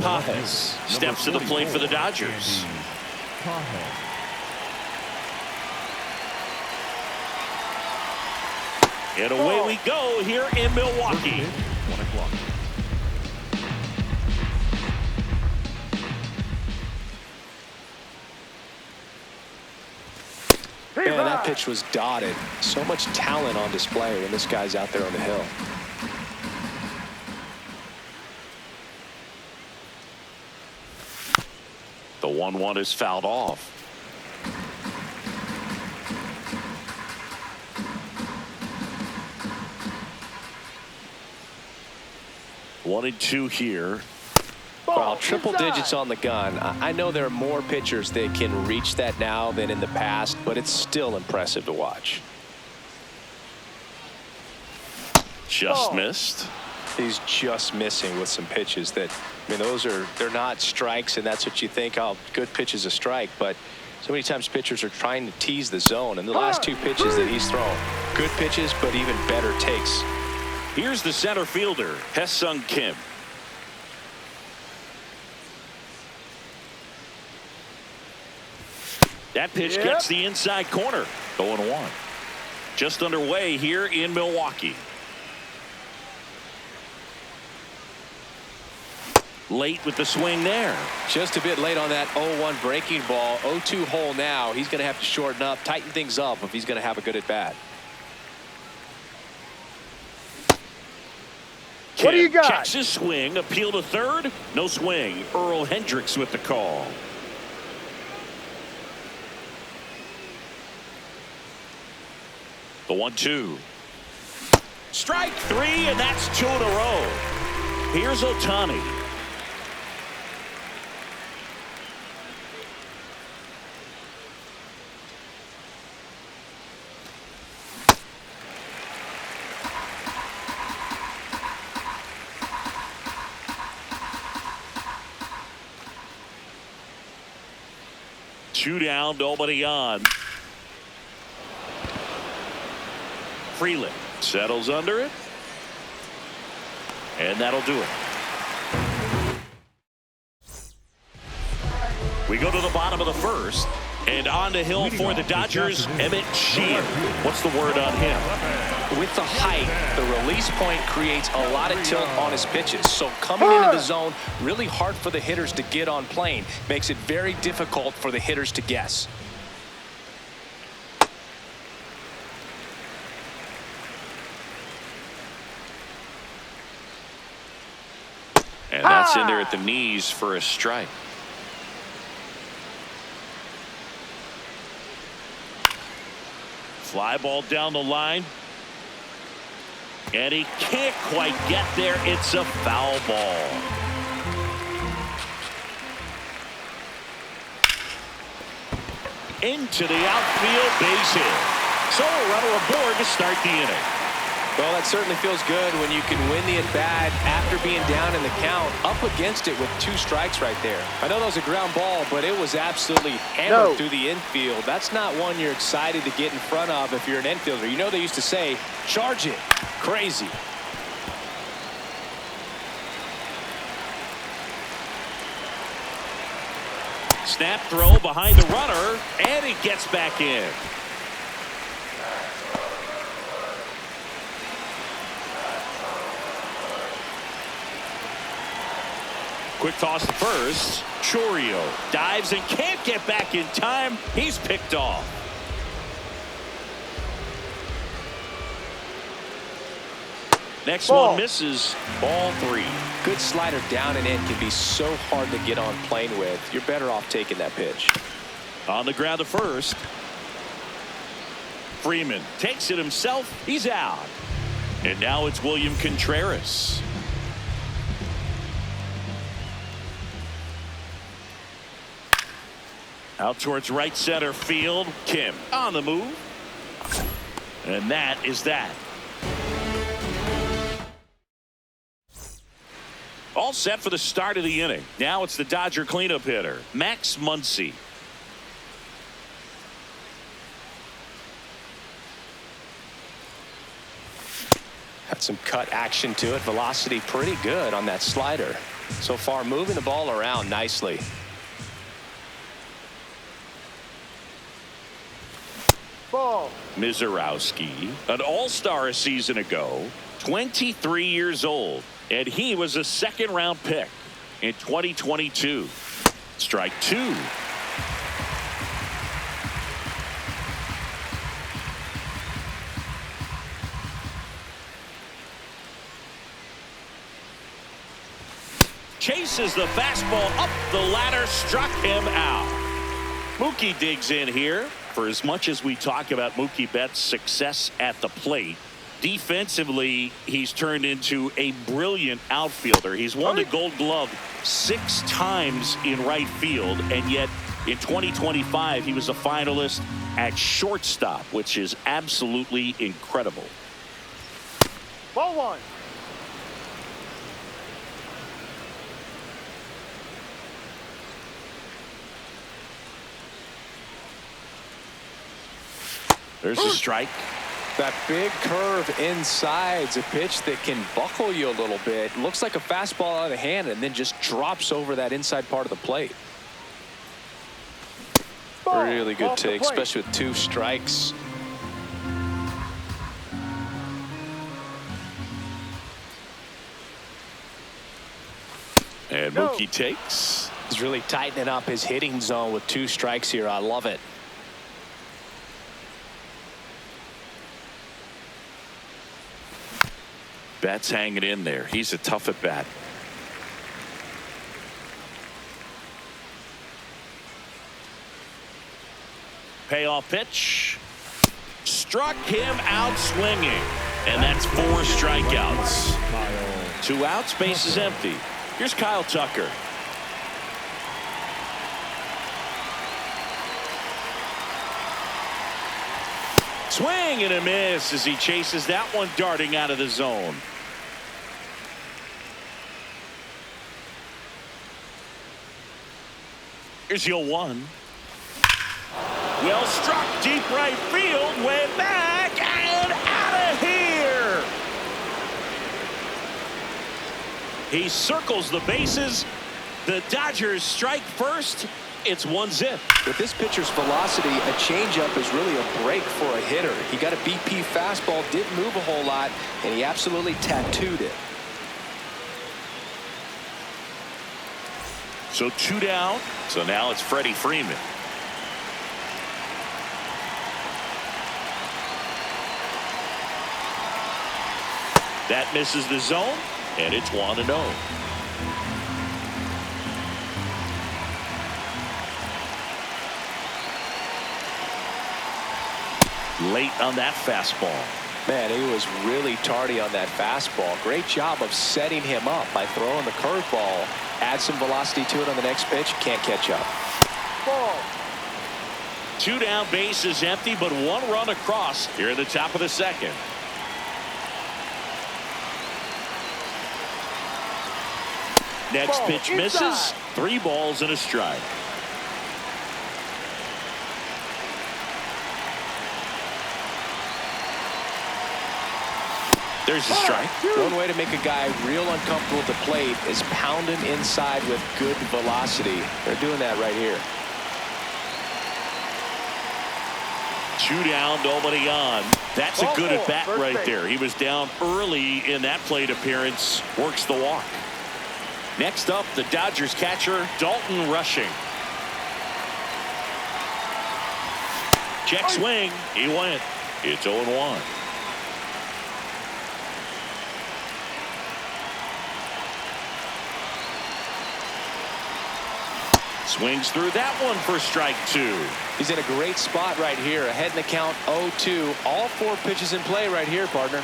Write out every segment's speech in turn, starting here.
Pages steps to the plate for the Dodgers. And away we go here in Milwaukee. 1 o'clock. Man, that pitch was dotted. So much talent on display when this guy's out there on the hill. The 1-1 is fouled off. One and two here. Well, triple digits on the gun. I know there are more pitchers that can reach that now than in the past, but it's still impressive to watch. Just missed. He's just missing with some pitches that, I mean, they're not strikes, and that's what you think, oh, good pitch is a strike, but so many times pitchers are trying to tease the zone, and the last two pitches that he's thrown, good pitches, but even better takes. Here's the center fielder, Hae-Sung Kim. That pitch gets the inside corner. 0-1. Just underway here in Milwaukee. Late with the swing there. Just a bit late on that 0-1 breaking ball. 0-2 hole now. He's going to have to shorten up, tighten things up if he's going to have a good at bat. What do you got? Checks his swing. Appeal to third. No swing. Earl Hendricks with the call. The 1-2. Strike three, and that's 2 in a row. Here's Ohtani. Two down, nobody on. Freeland settles under it. And that'll do it. We go to the bottom of the first. And on the hill for the Dodgers, Emmett Sheehan. What's the word on him? With the height, the release point creates a lot of tilt on his pitches. So coming into the zone, really hard for the hitters to get on plane. Makes it very difficult for the hitters to guess. And that's in there at the knees for a strike. Fly ball down the line. And he can't quite get there. It's a foul ball. Into the outfield, base hit. So a runner aboard to start the inning. Well, that certainly feels good when you can win the at-bat after being down in the count, up against it with 2 strikes right there. I know that was a ground ball, but it was absolutely hammered through the infield. That's not one you're excited to get in front of if you're an infielder. You know they used to say, charge it. Crazy. Snap throw behind the runner, and he gets back in. Quick toss to first. Chourio dives and can't get back in time. He's picked off. Next one misses. Ball 3. Good slider down and in can be so hard to get on plane with. You're better off taking that pitch. On the ground to first. Freeman takes it himself. He's out. And now it's William Contreras. Out towards right center field. Kim on the move. And that is that. All set for the start of the inning. Now it's the Dodger cleanup hitter, Max Muncy. Had some cut action to it. Velocity pretty good on that slider. So far, moving the ball around nicely. Ball. Mizorowski, an all-star a season ago, 23 years old, and he was a second-round pick in 2022. Strike two. Chases the fastball up the ladder, struck him out. Mookie digs in here. For as much as we talk about Mookie Betts' success at the plate, defensively, he's turned into a brilliant outfielder. He's won the Gold Glove 6 times in right field, and yet in 2025, he was a finalist at shortstop, which is absolutely incredible. Ball one. There's a strike. That big curve inside's a pitch that can buckle you a little bit. Looks like a fastball out of the hand and then just drops over that inside part of the plate. Ball. Really good Off the take, plate. especially with 2 strikes. And Mookie takes. He's really tightening up his hitting zone with 2 strikes here. I love it. Betts hanging in there. He's a tough at bat. Payoff pitch. Struck him out swinging. And that's 4 strikeouts. 2 outs, base is empty. Here's Kyle Tucker. Swing and a miss as he chases that one darting out of the zone. Here's your 1. Well struck deep right field, way back and out of here. He circles the bases. The Dodgers strike first. It's 1-0. With this pitcher's velocity, a changeup is really a break for a hitter. He got a BP fastball, didn't move a whole lot, and he absolutely tattooed it. So 2 down. So now it's Freddie Freeman. That misses the zone, and it's 1-0. Late on that fastball. Man, he was really tardy on that fastball. Great job of setting him up by throwing the curveball. Add some velocity to it on the next pitch. Can't catch up. Ball. 2 down, base is empty, but 1 run across here at the top of the second. Next Ball pitch inside. misses. 3 balls and a strike. There's a strike. One way to make a guy real uncomfortable at the plate is pound him inside with good velocity. They're doing that right here. 2 down, nobody on. That's a good at bat right there. He was down early in that plate appearance. Works the walk. Next up, the Dodgers catcher, Dalton Rushing. Check swing. He went. It's 0-1. Swings through that one for strike 2. He's in a great spot right here. Ahead in the count 0-2. All 4 pitches in play right here, partner.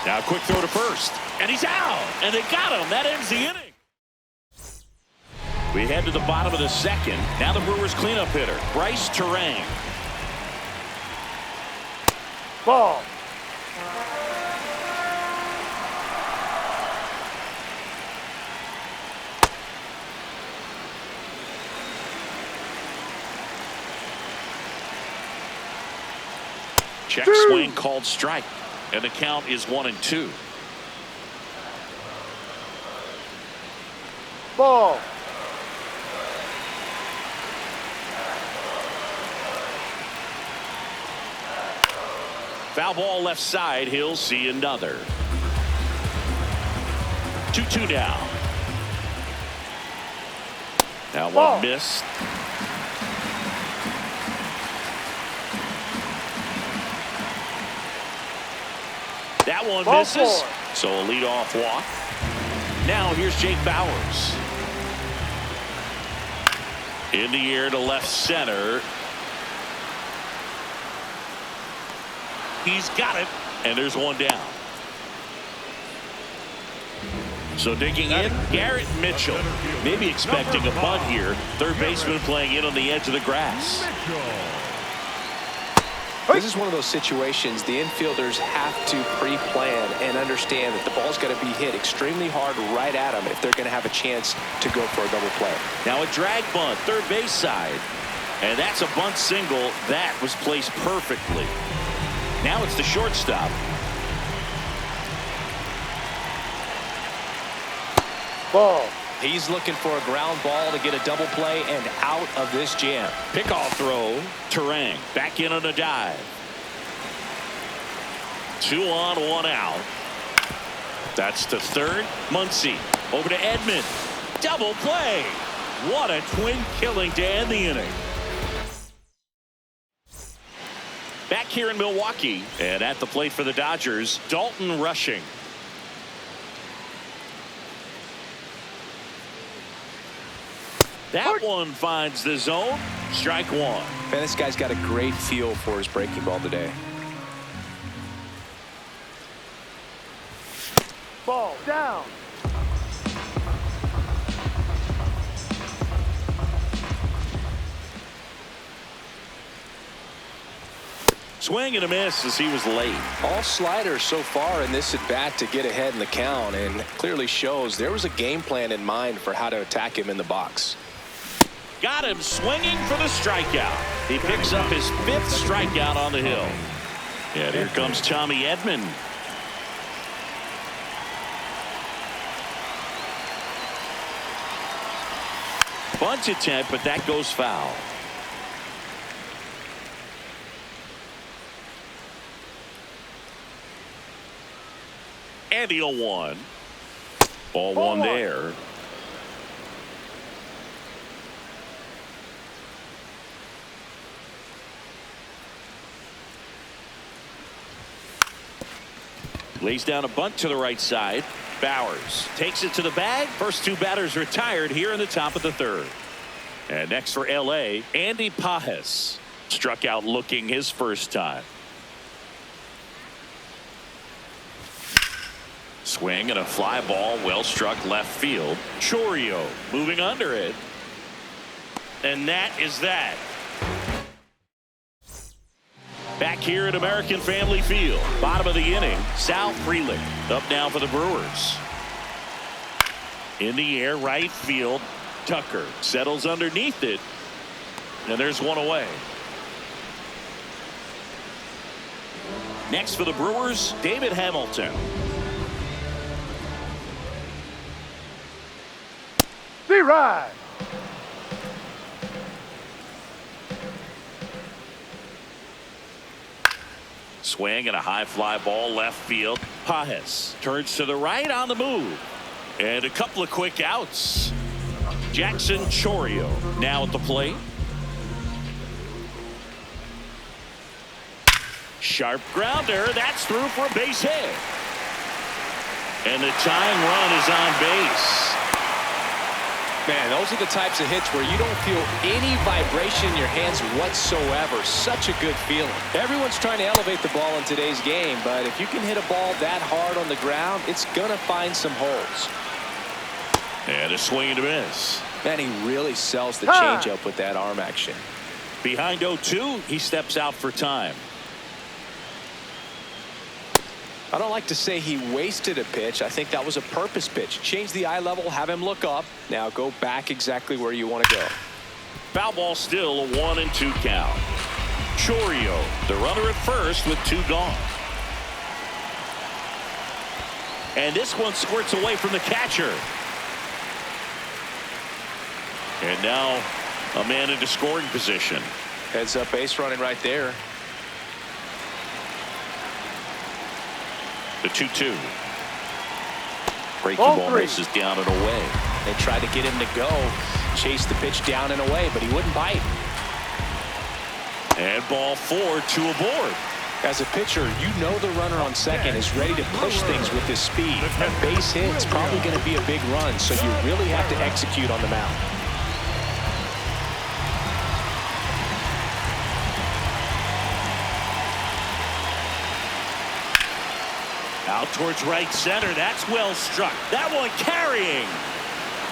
Now a quick throw to first. And he's out. And they got him. That ends the inning. We head to the bottom of the second. Now the Brewers cleanup hitter, Bryce Terang. Ball. Check swing called strike. And the count is 1-2. Ball. Foul ball left side. He'll see another. 2-2 now. Now Ball. one missed. That one Ball misses. four. So a leadoff walk. Now here's Jake Bauers. In the air to left center. He's got it. And there's one down. So digging in, Garrett Mitchell. Maybe expecting a bunt here. Third baseman playing in on the edge of the grass. This is one of those situations the infielders have to pre-plan and understand that the ball's got to be hit extremely hard right at them if they're going to have a chance to go for a double play. Now a drag bunt, third base side. And that's a bunt single. That was placed perfectly. Now it's the shortstop. Ball. He's looking for a ground ball to get a double play and out of this jam. Pickoff throw. Terang back in on a dive. 2 on, 1 out. That's to third. Muncy over to Edman. Double play. What a twin killing to end the inning. Back here in Milwaukee, and at the plate for the Dodgers, Dalton Rushing. That one finds the zone. Strike one. Man, this guy's got a great feel for his breaking ball today. Ball down. Swing and a miss as he was late. All sliders so far in this at bat to get ahead in the count, and clearly shows there was a game plan in mind for how to attack him in the box. Got him swinging for the strikeout. He picks up his 5th strikeout on the hill. And here comes Tommy Edman. Bunt attempt, but that goes foul. And the 0-1. Ball one there. Lays down a bunt to the right side. Bauers takes it to the bag. First 2 batters retired here in the top of the 3rd. And next for LA, Andy Pajes. Struck out looking his first time. Swing and a fly ball, well struck left field. Chourio moving under it. And that is that. Back here at American Family Field, bottom of the inning, Sal Frelick up now for the Brewers. In the air, right field, Tucker settles underneath it, and there's one away. Next for the Brewers, David Hamilton. D-Ride. Swing and a high fly ball left field. Pajes turns to the right on the move. And a couple of quick outs. Jackson Chourio now at the plate. Sharp grounder. That's through for a base hit. And the tying run is on base. Man, those are the types of hits where you don't feel any vibration in your hands whatsoever. Such a good feeling. Everyone's trying to elevate the ball in today's game, but if you can hit a ball that hard on the ground, it's going to find some holes. And a swing and a miss. Man, he really sells the changeup with that arm action. Behind 0-2, he steps out for time. I don't like to say he wasted a pitch. I think that was a purpose pitch. Change the eye level, have him look up. Now go back exactly where you want to go. Foul ball still, a 1-2 count. Chourio, the runner at first with 2 gone. And this one squirts away from the catcher. And now a man into scoring position. Heads up base running right there. The 2-2. Breaking ball misses down and away. They tried to get him to go, chase the pitch down and away, but he wouldn't bite. And ball 4, 2 aboard. As a pitcher, you know the runner on second is ready to push things with his speed. A base hit's probably going to be a big run, so you really have to execute on the mound. Out towards right center. That's well struck. That one carrying.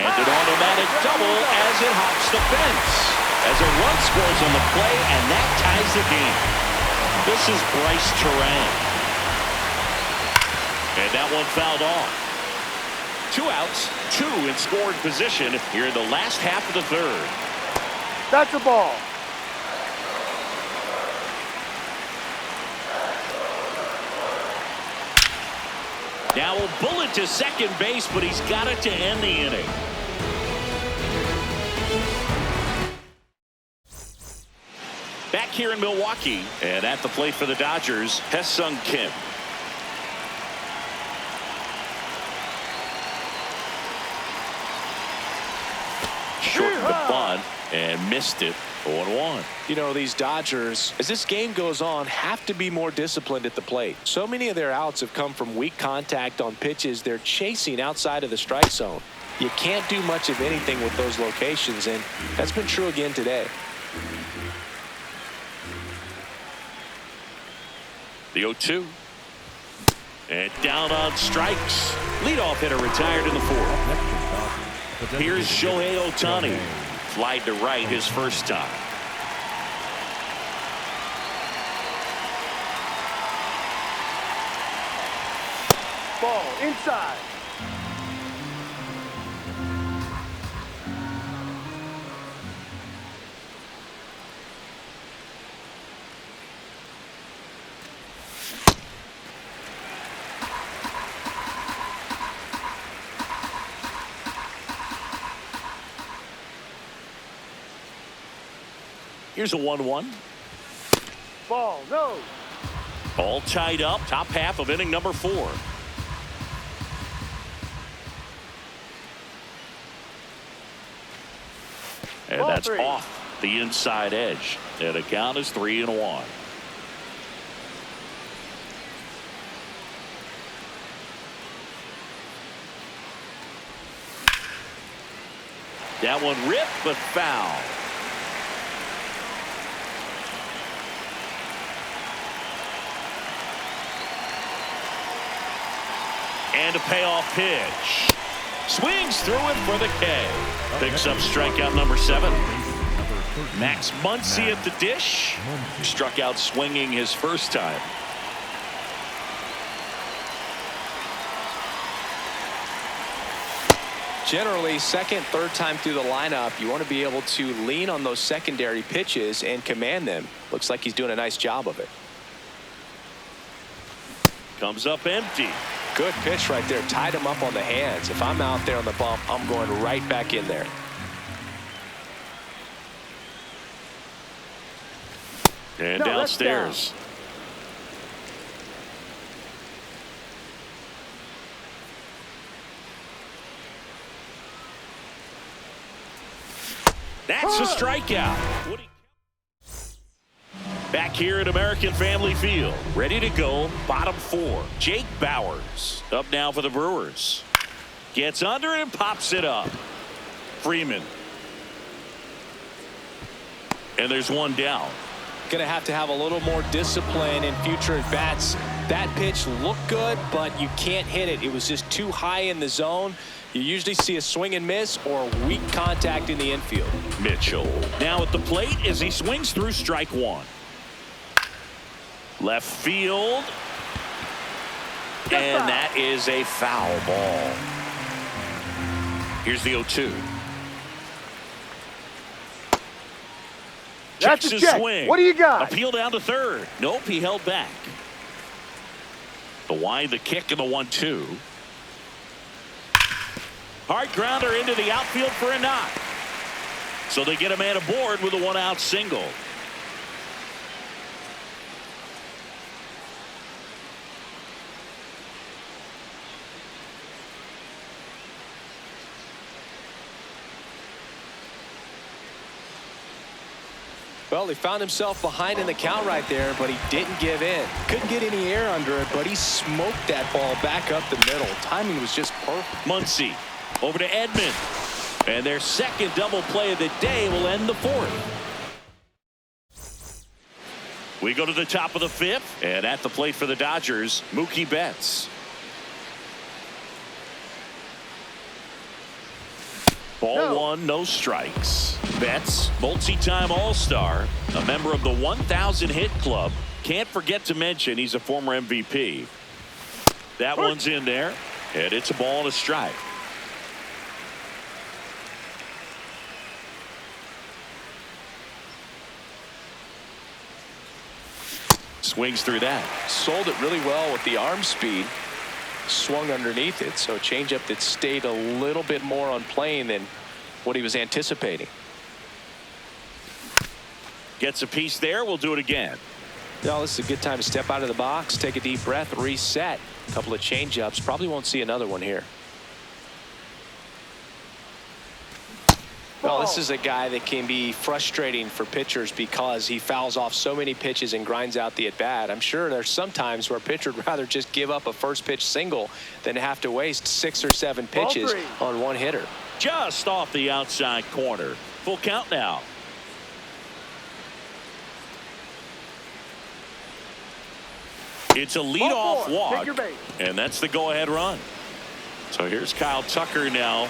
And an automatic double as it hops the fence. As a run scores on the play, and that ties the game. This is Bryce Turan. And that one fouled off. 2 outs, 2 in scoring position here in the last half of the third. That's a ball. Now a bullet to second base, but he's got it to end the inning. Back here in Milwaukee, and at the plate for the Dodgers, Hye-Sung Kim. Shortened the bunt and missed it. 0-1. You know, these Dodgers, as this game goes on, have to be more disciplined at the plate. So many of their outs have come from weak contact on pitches they're chasing outside of the strike zone. You can't do much of anything with those locations, and that's been true again today. The 0-2. And down on strikes. Leadoff hitter retired in the 4th. Here's Shohei Ohtani. Flied to right his first time. Ball inside. Here's a 1-1. Ball, no. All tied up. Top half of inning number 4. And Ball that's 3. off the inside edge. And the count is 3-1. That one ripped but foul. And a payoff pitch. Swings through it for the K. Picks up strikeout number 7. Max Muncy at the dish. Struck out swinging his first time. Generally, second, third time through the lineup, you want to be able to lean on those secondary pitches and command them. Looks like he's doing a nice job of it. Comes up empty. Good pitch right there. Tied him up on the hands. If I'm out there on the bump, I'm going right back in there. And downstairs. That's a strikeout. Back here at American Family Field, ready to go, bottom 4. Jake Bauers up now for the Brewers. Gets under and pops it up. Freeman. And there's one down. Going to have a little more discipline in future at bats. That pitch looked good, but you can't hit it. It was just too high in the zone. You usually see a swing and miss or weak contact in the infield. Mitchell now at the plate as he swings through strike 1. Left field. And that is a foul ball. Here's the 0-2. That's Checks a his check. swing. What do you got? Appeal down to third. Nope, he held back. The wind, the kick, and the 1-2. Hard grounder into the outfield for a knock. So they get a man aboard with a 1-out single. Well, he found himself behind in the count right there, but he didn't give in. Couldn't get any air under it, but he smoked that ball back up the middle. Timing was just perfect. Muncy over to Edman. And their second double play of the day will end the fourth. We go to the top of the fifth, and at the plate for the Dodgers, Mookie Betts. Ball one, no strikes. Betts, multi-time All-Star, a member of the 1,000 hit club. Can't forget to mention he's a former MVP. That one's in there, and it's a ball and a strike. Swings through that. Sold it really well with the arm speed. Swung underneath it, so a changeup that stayed a little bit more on plane than what he was anticipating. Gets a piece there. We'll do it again. Now, this is a good time to step out of the box, take a deep breath, reset. A couple of changeups. Probably won't see another one here. Well, this is a guy that can be frustrating for pitchers because he fouls off so many pitches and grinds out the at-bat. I'm sure there's some times where a pitcher would rather just give up a first pitch single than have to waste 6 or 7 pitches on one hitter. Just off the outside corner. Full count now. It's a leadoff walk, and that's the go-ahead run. So here's Kyle Tucker now.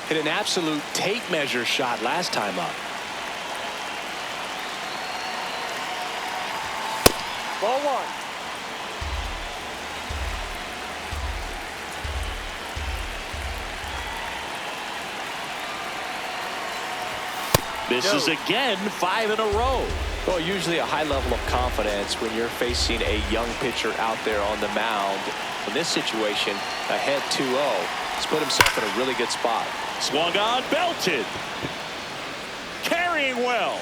Hit an absolute tape measure shot last time up. Ball one. This is again 5 in a row. Well, usually a high level of confidence when you're facing a young pitcher out there on the mound. In this situation, ahead 2-0. He's put himself in a really good spot. Swung on, belted. Carrying well.